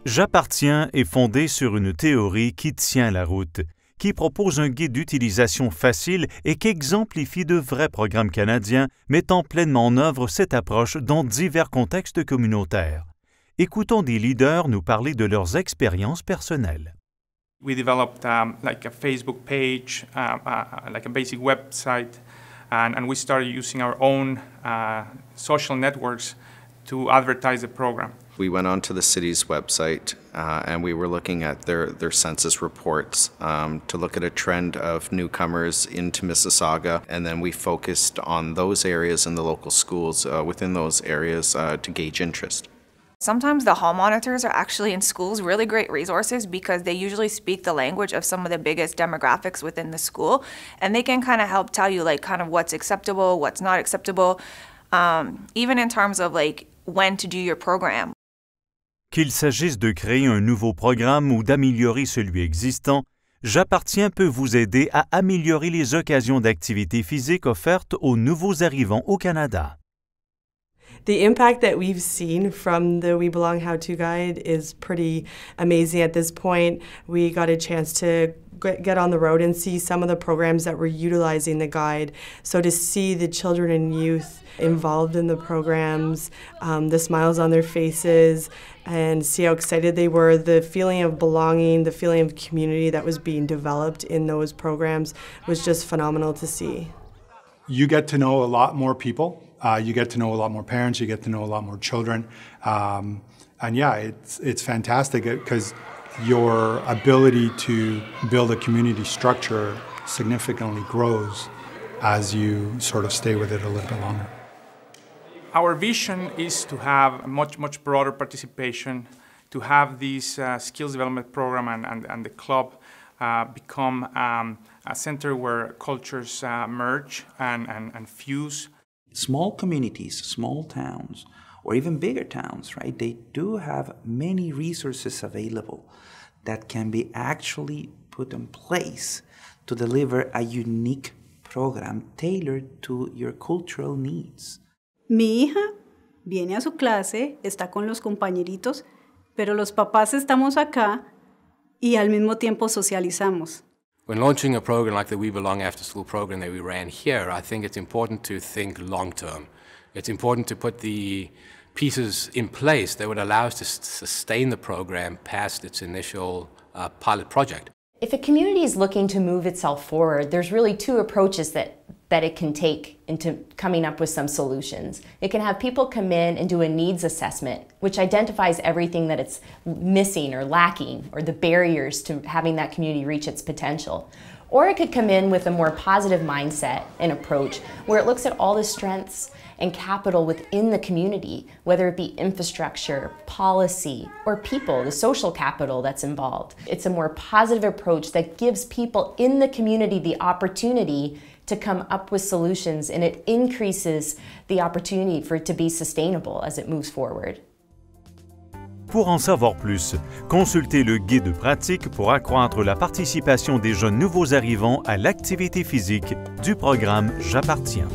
J'appartiens est fondé sur une théorie qui tient la route, qui propose un guide d'utilisation facile et qui exemplifie de vrais programmes canadiens mettant pleinement en œuvre cette approche dans divers contextes communautaires. Écoutons des leaders nous parler de leurs expériences personnelles. We developed like a Facebook page, like a basic website, and we started using our own social networks to advertise the program. We went onto the city's website and we were looking at their census reports to look at a trend of newcomers into Mississauga, and then we focused on those areas and the local schools within those areas to gauge interest. Sometimes the hall monitors are actually in schools really great resources because they usually speak the language of some of the biggest demographics within the school, and they can kind of help tell you like kind of what's acceptable, what's not acceptable, even in terms of like when to do your program. Qu'il s'agisse de créer un nouveau programme ou d'améliorer celui existant, J'appartiens peut vous aider à améliorer les occasions d'activité physique offertes aux nouveaux arrivants au Canada. The impact that we've seen from the We Belong How To Guide is pretty amazing at this point. We got a chance to get on the road and see some of the programs that were utilizing the guide. So to see the children and youth involved in the programs, the smiles on their faces, and see how excited they were, the feeling of belonging, the feeling of community that was being developed in those programs was just phenomenal to see. You get to know a lot more people. You get to know a lot more parents. You get to know a lot more children. And yeah, it's fantastic because your ability to build a community structure significantly grows as you sort of stay with it a little bit longer. Our vision is to have a much broader participation, to have this skills development program and the club become a center where cultures merge and fuse. Small communities, small towns, or even bigger towns, right? They do have many resources available that can be actually put in place to deliver a unique program tailored to your cultural needs. Mi hija viene a su clase, está con los compañeritos, pero los papás estamos acá y al mismo tiempo socializamos. When launching a program like the We Belong After School program that we ran here, I think it's important to think long term. It's important to put the pieces in place that would allow us to sustain the program past its initial pilot project. If a community is looking to move itself forward, there's really two approaches that it can take into coming up with some solutions. It can have people come in and do a needs assessment, which identifies everything that it's missing or lacking, or the barriers to having that community reach its potential. Or it could come in with a more positive mindset and approach, where it looks at all the strengths and capital within the community, whether it be infrastructure, policy, or people, the social capital that's involved. It's a more positive approach that gives people in the community the opportunity to come up with solutions, and it increases the opportunity for it to be sustainable as it moves forward. Pour en savoir plus, consultez le guide pratique pour accroître la participation des jeunes nouveaux arrivants à l'activité physique du programme J'appartiens.